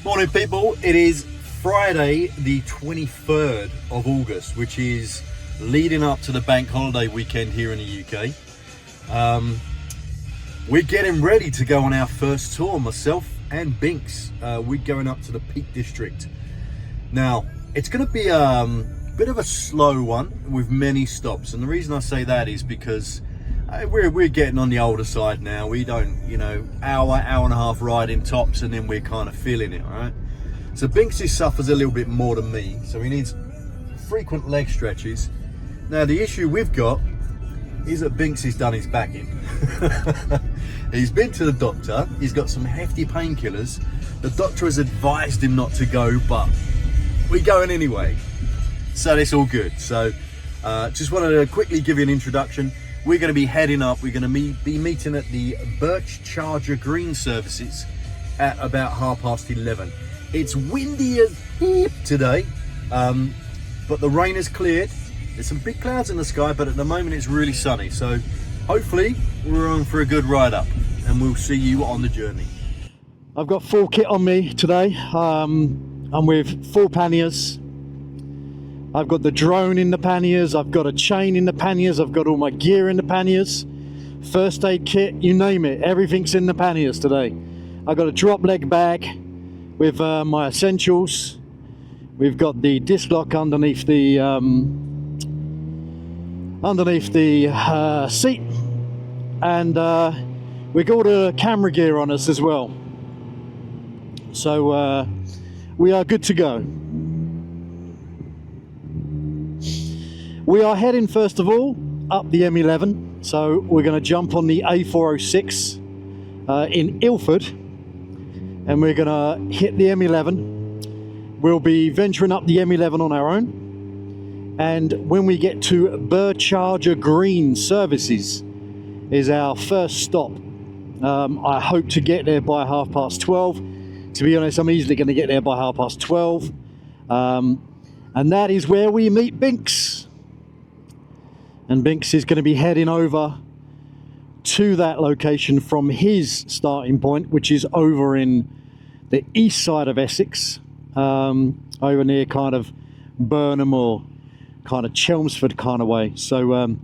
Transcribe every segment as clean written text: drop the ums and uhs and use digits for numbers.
Morning people, it is Friday the 23rd of August, which is leading up to the bank holiday weekend here in the UK. We're getting ready to go on our first tour, myself and Binks. We're going up to the Peak District. Now, it's going to be a bit of a slow one with many stops, and the reason I say that is because we're getting on the older side now. We don't, hour and a half riding tops and then we're kind of feeling it, all right? So Binksy suffers a little bit more than me, so he needs frequent leg stretches. Now the issue we've got is that Binksy's done his back in. He's been to the doctor, he's got some hefty painkillers. The doctor has advised him not to go, but we're going anyway. So it's all good. So just wanted to quickly give you an introduction. We're going to be heading up. We're going to be meeting at the Birch Charger Green services at about 11:30. It's windy as heap today, but the rain has cleared. There's some big clouds in the sky, but at the moment it's really sunny. So hopefully we're on for a good ride up, and we'll see you on the journey. I've got full kit on me today. I'm with full panniers. I've got the drone in the panniers, I've got a chain in the panniers, I've got all my gear in the panniers, first aid kit, you name it, everything's in the panniers today. I've got a drop leg bag with my essentials. We've got the disc lock underneath the seat, and we've got all the camera gear on us as well. So we are good to go. We are heading first of all up the M11, so we're going to jump on the A406 in Ilford, and we're going to hit the M11. We'll be venturing up the M11 on our own, and when we get to Birch Charger Green services is our first stop. I hope to get there by 12:30. To be honest, I'm easily going to get there by 12:30, and that is where we meet Binks. And Binks is going to be heading over to that location from his starting point, which is over in the east side of Essex, over near kind of Burnham or kind of Chelmsford kind of way. So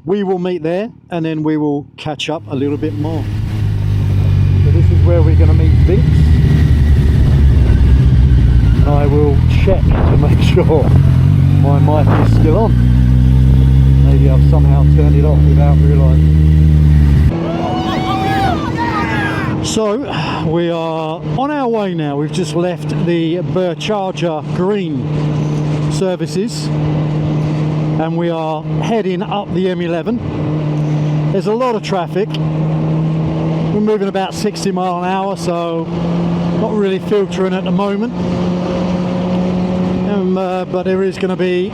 we will meet there, and then we will catch up a little bit more. So this is where we're going to meet Binks. And I will check to make sure my mic is still on. Maybe I've somehow turned it off without realising. So we are on our way now. We've just left the Birch Charger Green services and we are heading up the M11. There's a lot of traffic. We're moving about 60 mile an hour, so not really filtering at the moment. But there is going to be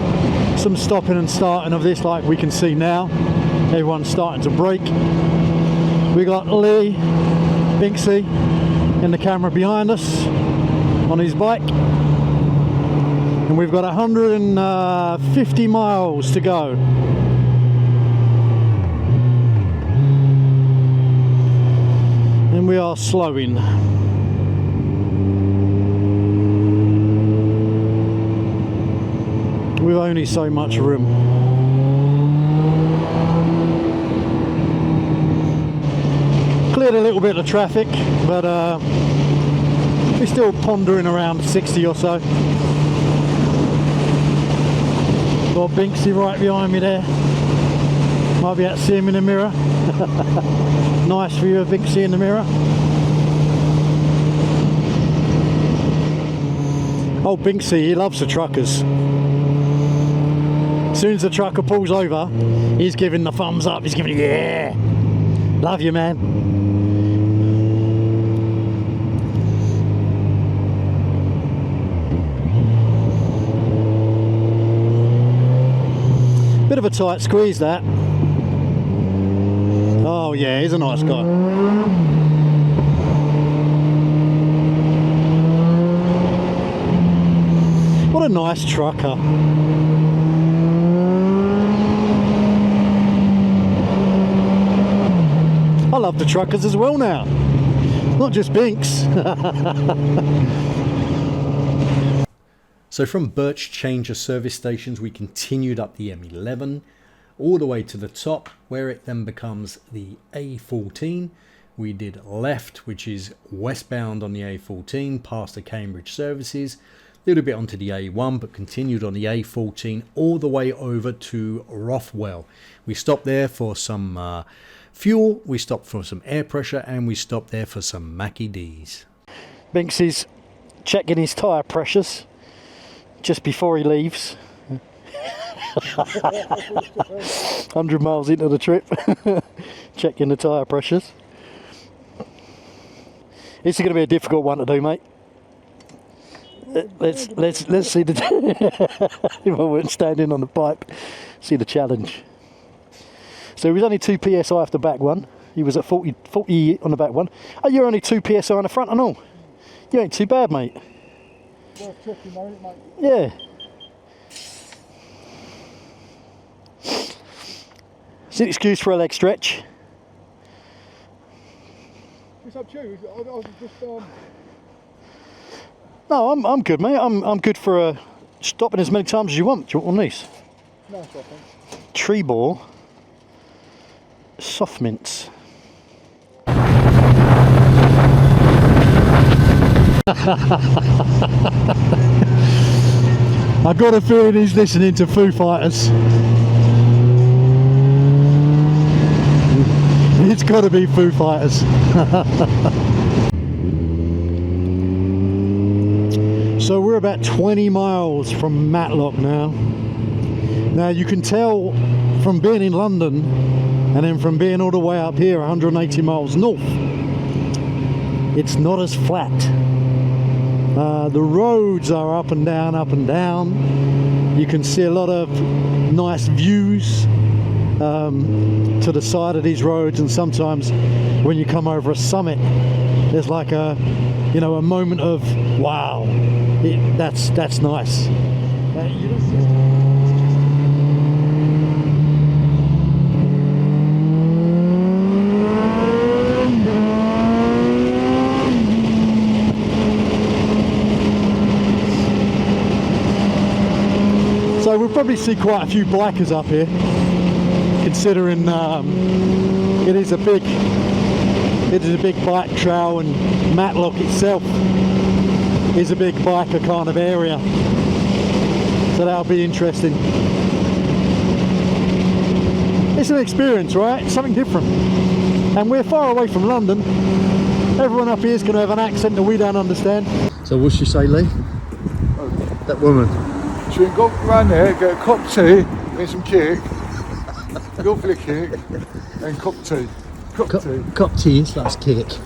some stopping and starting of this, like we can see now. Everyone's starting to brake. We got Lee Binksy in the camera behind us on his bike, and we've got 150 miles to go. And we are slowing. With only so much room. Cleared a little bit of traffic, but we're still pondering around 60 or so. Got Binksy right behind me there. Might be able to see him in the mirror. Nice view of Binksy in the mirror. Oh, Binksy, he loves the truckers. As soon as the trucker pulls over, he's giving the thumbs up. He's giving, yeah, love you, man. Bit of a tight squeeze, that. Oh yeah, he's a nice guy. What a nice trucker. I love the truckers as well now, not just Binks. So from Birch Changer service stations, we continued up the M11 all the way to the top, where it then becomes the A14. We did left, which is westbound on the A14, past the Cambridge services, a little bit onto the A1, but continued on the A14 all the way over to Rothwell. We stopped there for some fuel, we stopped for some air pressure, and we stopped there for some Mackie D's. Binks is checking his tyre pressures just before he leaves. 100 miles into the trip, checking the tyre pressures. This is going to be a difficult one to do, mate. Let's see the if I weren't standing on the pipe, see the challenge. So he was only 2 psi off the back one. He was at 40 on the back one. Oh, you're only 2 psi on the front and all. You ain't too bad, mate. Worth checking, mate. Yeah. It's an excuse for a leg stretch. It's up to you. I was just No, I'm good, mate. I'm good for stopping as many times as you want. Do you want one of these? No, it's not, thanks. Tree ball, soft mints. I got a feeling he's listening to Foo Fighters. It's got to be Foo Fighters. So we're about 20 miles from Matlock now. Now you can tell from being in London and then from being all the way up here 180 miles north, it's not as flat. The roads are up and down, up and down. You can see a lot of nice views to the side of these roads, and sometimes when you come over a summit, there's like a moment of wow. That's nice. So we'll probably see quite a few bikers up here, considering it is a big bike trail, and Matlock itself is a big biker kind of area, so that'll be interesting. It's an experience, right? It's something different, and we're far away from London. Everyone up here is going to have an accent that we don't understand. So what's she say, Lee? Oh. That woman. So you can go around there, get a cup of tea and some cake, go for the cake and cup of tea. Cup tea, that's cake.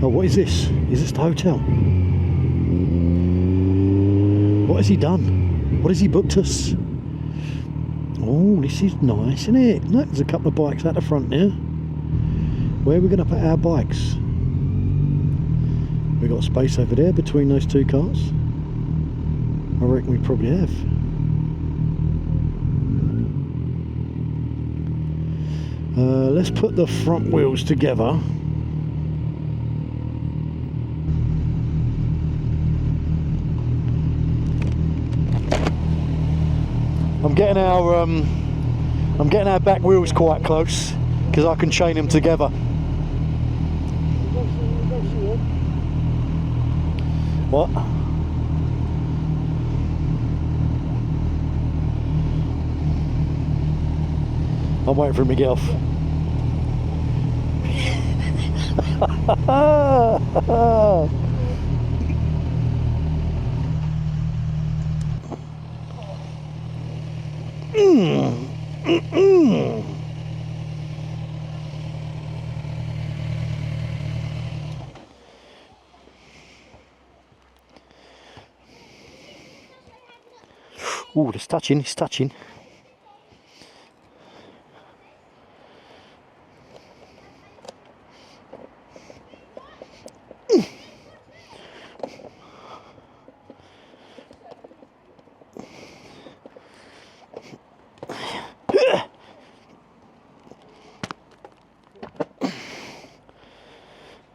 Oh, what is this? Is this the hotel? What has he done? What has he booked us? Oh, this is nice, isn't it? Look, there's a couple of bikes at the front there. Where are we going to put our bikes? We've got space over there between those two cars. I reckon we probably have. Let's put the front wheels together. I'm getting our back wheels quite close because I can chain them together. What? I'm waiting for him to get off. Oh, it's touching, it's touching.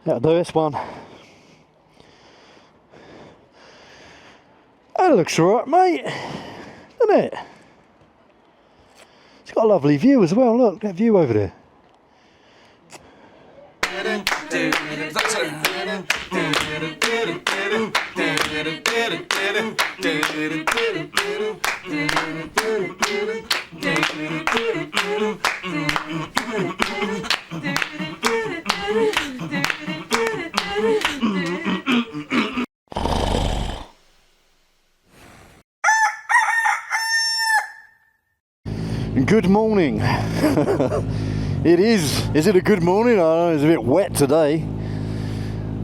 That'll do this one. That looks alright, mate. Doesn't it? It's got a lovely view as well. Look, that view over there. Good morning. It is. Is it a good morning? I don't know, it's a bit wet today.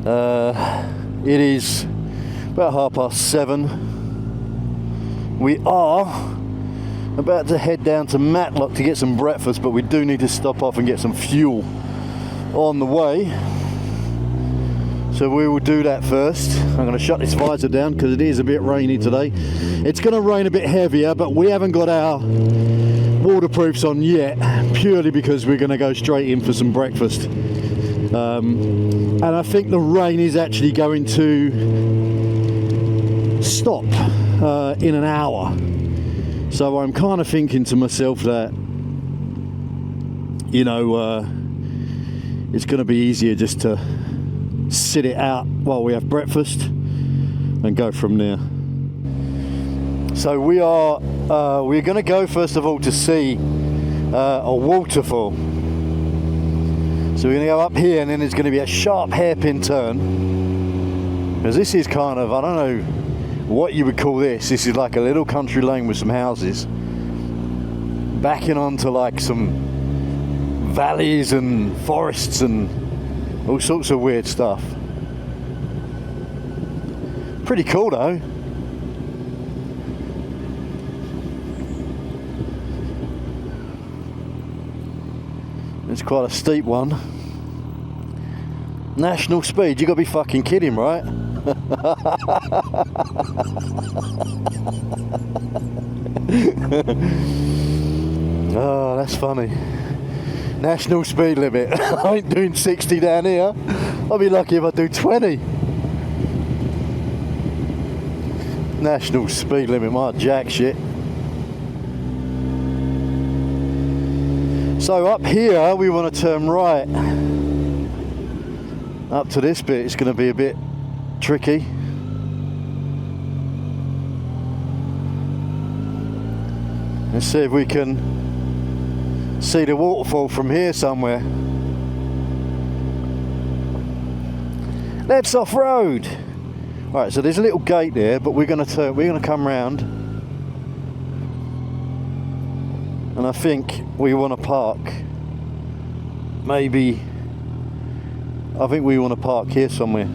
It is about 7:30. We are about to head down to Matlock to get some breakfast, but we do need to stop off and get some fuel on the way. So we will do that first. I'm going to shut this visor down because it is a bit rainy today. It's going to rain a bit heavier, but we haven't got our waterproofs on yet, purely because we're going to go straight in for some breakfast. And I think the rain is actually going to stop in an hour. So I'm kind of thinking to myself that, you know, it's going to be easier just to sit it out while we have breakfast and go from there. So we're going to go first of all to see a waterfall. So we're going to go up here, and then there's going to be a sharp hairpin turn, because this is kind of, I don't know what you would call this. This is like a little country lane with some houses backing onto like some valleys and forests and all sorts of weird stuff. Pretty cool though. It's quite a steep one. National speed, you gotta be fucking kidding, right? Oh, that's funny. National speed limit. I ain't doing 60 down here. I'll be lucky if I do 20. National speed limit, my jack shit. So up here we want to turn right. Up to this bit it's going to be a bit tricky. Let's see if we can see the waterfall from here somewhere. Let's off road. Right, so there's a little gate there, but we're going to come round. And I think we want to park, maybe, I think we want to park here somewhere.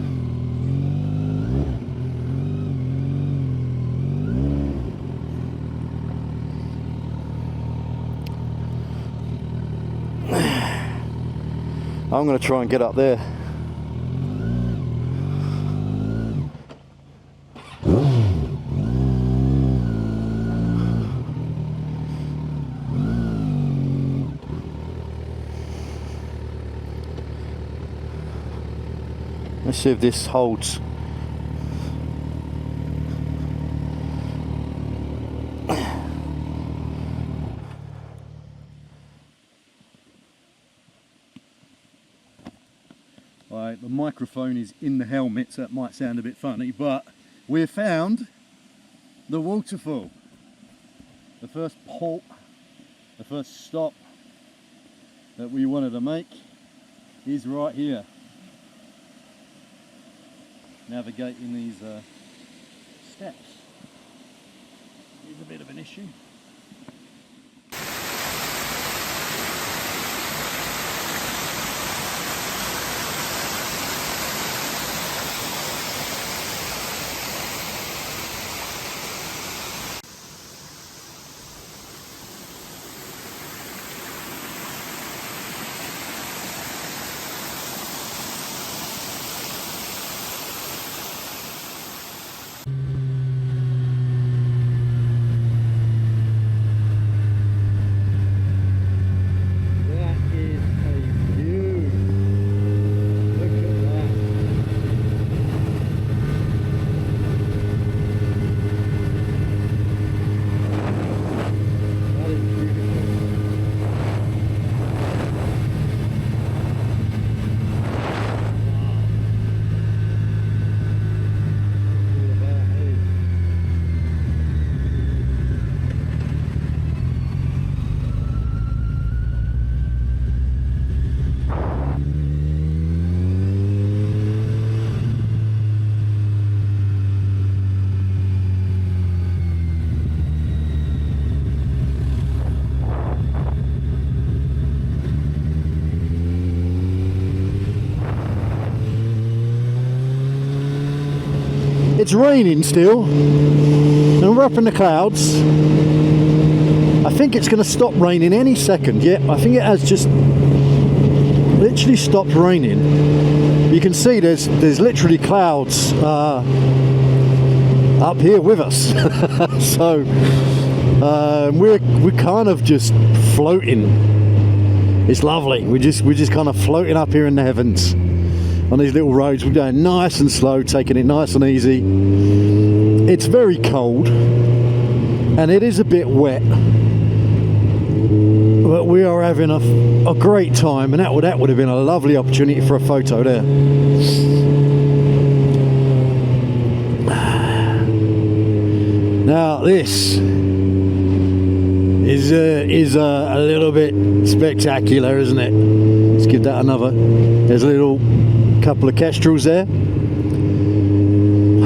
I'm going to try and get up there. Let's see if this holds. Right, the microphone is in the helmet, so that might sound a bit funny, but we've found the waterfall. The first halt, the first stop that we wanted to make is right here. Navigating these steps is a bit of an issue. It's raining still, and we're up in the clouds. I think it's going to stop raining any second. Yeah, I think it has just literally stopped raining. You can see there's literally clouds up here with us. So we're kind of just floating. It's lovely. We're just kind of floating up here in the heavens on these little roads. We're going nice and slow, taking it nice and easy. It's very cold and it is a bit wet, but we are having a great time, and that would have been a lovely opportunity for a photo there. Now this is a little bit spectacular, isn't it? Let's give that another. There's a little couple of kestrels there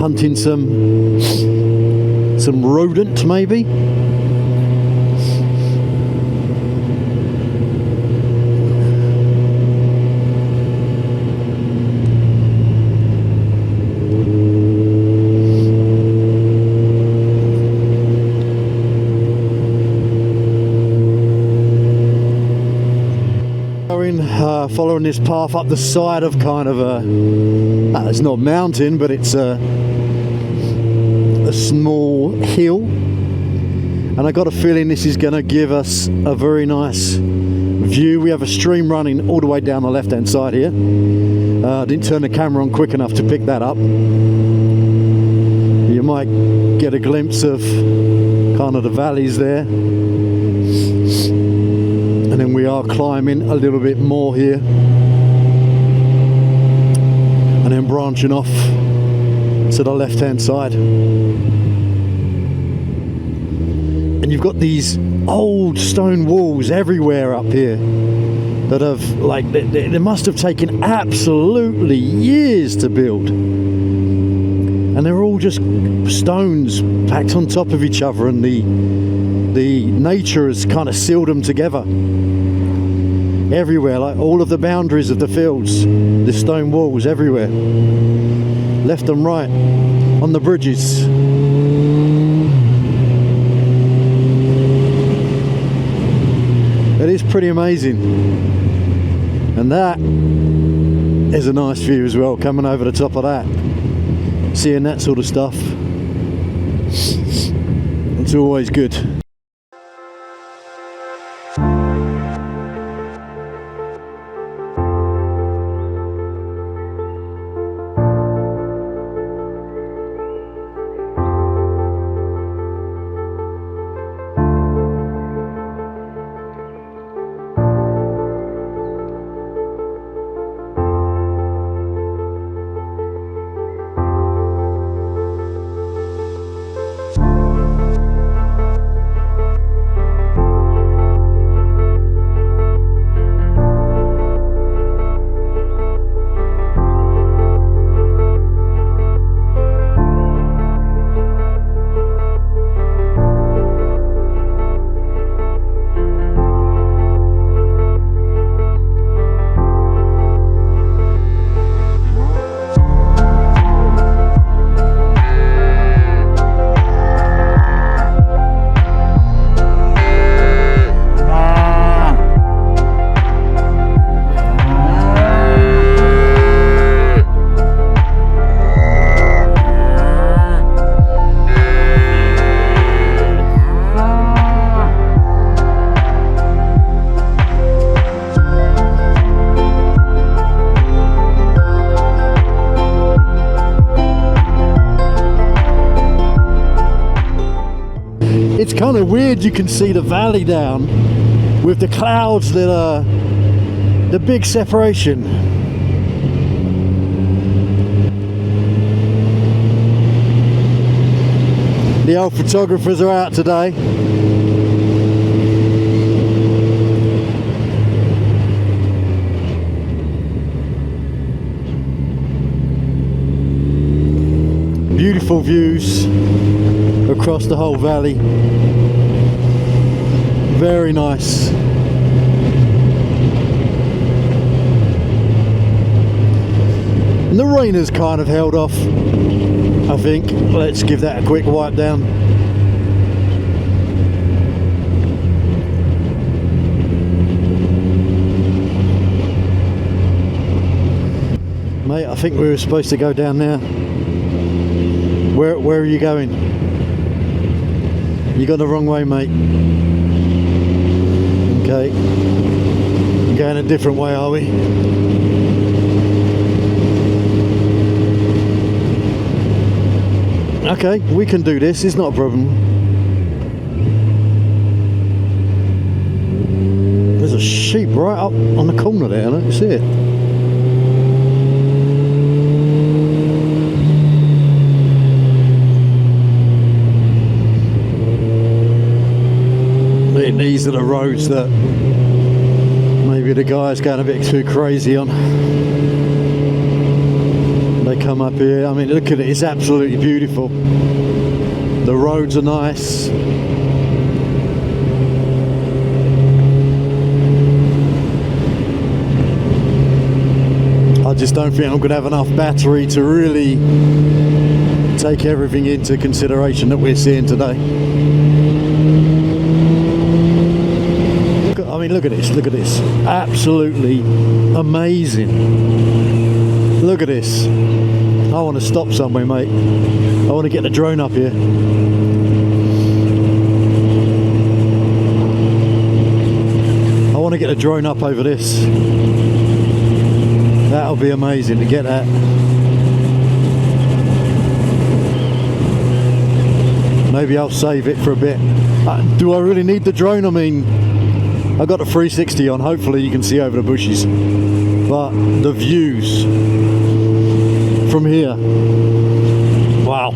hunting some rodent maybe. Following this path up the side of kind of it's not a mountain, but it's a small hill, and I got a feeling this is going to give us a very nice view. We have a stream running all the way down the left hand side here. I didn't turn the camera on quick enough to pick that up. You might get a glimpse of kind of the valleys there. And then we are climbing a little bit more here, and then branching off to the left hand side. And you've got these old stone walls everywhere up here that have, like, they must have taken absolutely years to build, and they're all just stones packed on top of each other, and the nature has kind of sealed them together everywhere, like all of the boundaries of the fields, the stone walls everywhere, left and right, on the bridges. It is pretty amazing, and that is a nice view as well, coming over the top of that, seeing that sort of stuff. It's always good. It's kind of weird, you can see the valley down with the clouds that are the big separation. The old photographers are out today. Beautiful views across the whole valley. Very nice. And the rain has kind of held off I think. Let's give that a quick wipe down. Mate, I think we were supposed to go down there. Where are you going? You got the wrong way, mate. Okay. Going a different way, are we? Okay, we can do this, it's not a problem. There's a sheep right up on the corner there, I don't see it. These are the roads that maybe the guy's going a bit too crazy on. They come up here, I mean look at it, it's absolutely beautiful. The roads are nice. I just don't think I'm going to have enough battery to really take everything into consideration that we're seeing today. I mean, look at this, absolutely amazing. Look at this. I want to stop somewhere, mate. I want to get the drone up here. I want to get the drone up over this. That'll be amazing to get that. Maybe I'll save it for a bit. Do I really need the drone? I mean, I got a 360 on, hopefully you can see over the bushes, but the views from here, wow.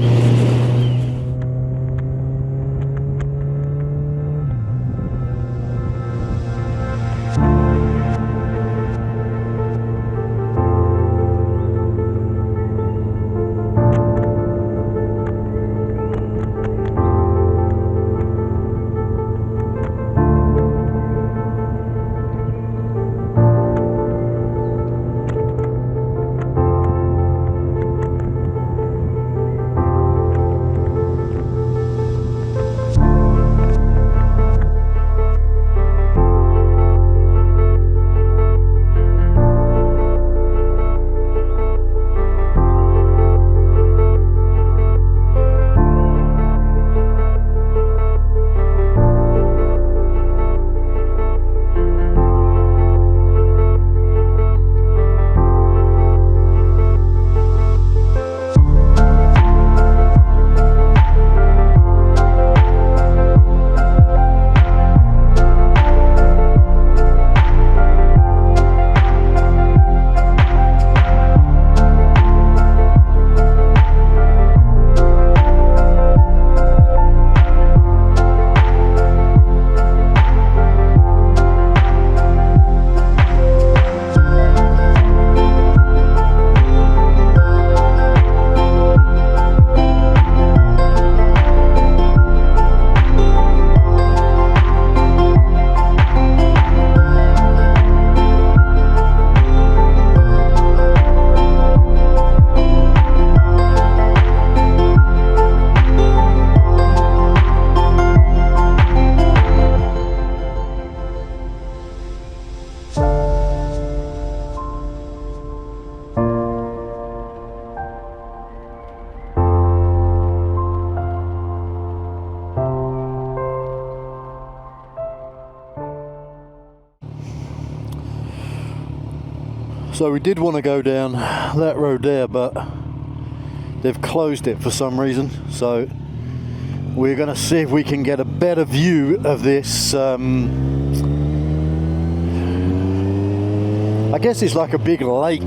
So we did want to go down that road there, but they've closed it for some reason. So we're going to see if we can get a better view of this. I guess it's like a big lake.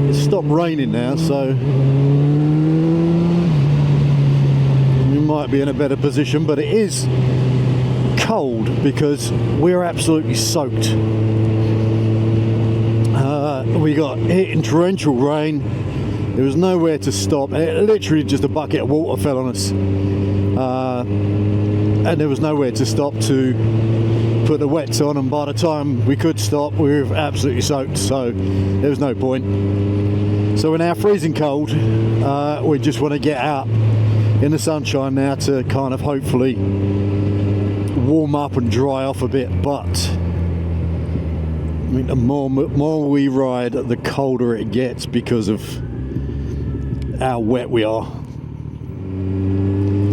It's stopped raining now, so we might be in a better position, but it is cold because we're absolutely soaked. We got hit in torrential rain. There was nowhere to stop. It literally just a bucket of water fell on us, and there was nowhere to stop to put the wets on, and by the time we could stop we were absolutely soaked, so there was no point. So we're now freezing cold. We just want to get out in the sunshine now to kind of hopefully warm up and dry off a bit. But I mean, the more we ride, the colder it gets because of how wet we are.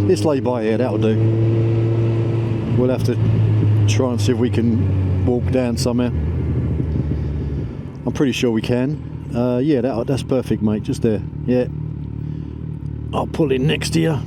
Let's lay by here, that'll do. We'll have to try and see if we can walk down somewhere. I'm pretty sure we can. Yeah, that's perfect, mate, just there. Yeah, I'll pull in next to you.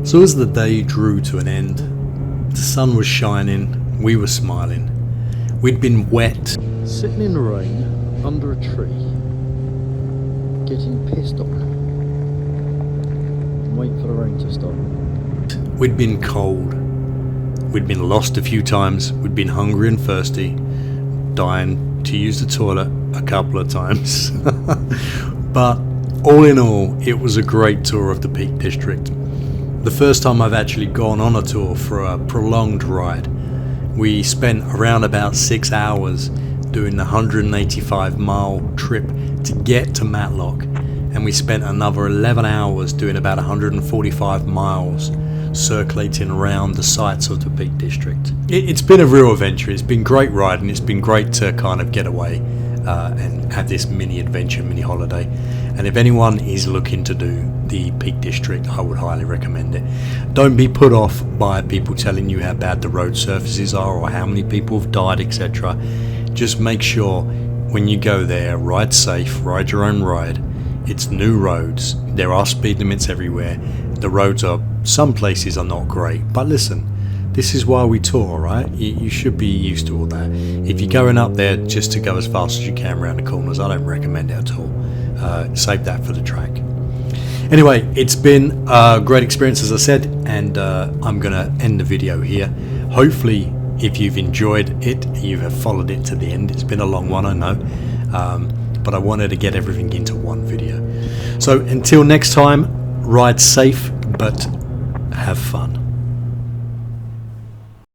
So as the day drew to an end, the sun was shining, we were smiling. We'd been wet, sitting in the rain under a tree, getting pissed on, and waiting for the rain to stop. We'd been cold, we'd been lost a few times, we'd been hungry and thirsty, dying to use the toilet a couple of times. But all in all, it was a great tour of the Peak District. The first time I've actually gone on a tour for a prolonged ride. We spent around about 6 hours doing the 185-mile trip to get to Matlock, and we spent another 11 hours doing about 145 miles circulating around the sites of the Peak District. It's been a real adventure. It's been great riding. It's been great to kind of get away and have this mini adventure, mini holiday. And if anyone is looking to do the Peak District, I would highly recommend it. Don't be put off by people telling you how bad the road surfaces are or how many people have died, etc. Just make sure when you go there, ride safe, ride your own ride. It's new roads. There are speed limits everywhere. The roads are, some places are not great, but listen, this is why we tour, right? You should be used to all that. If you're going up there just to go as fast as you can around the corners, I don't recommend it at all. Save that for the track. Anyway, it's been a great experience, as I said, and I'm going to end the video here. Hopefully, if you've enjoyed it, you have followed it to the end. It's been a long one, I know, but I wanted to get everything into one video. So until next time, ride safe, but have fun.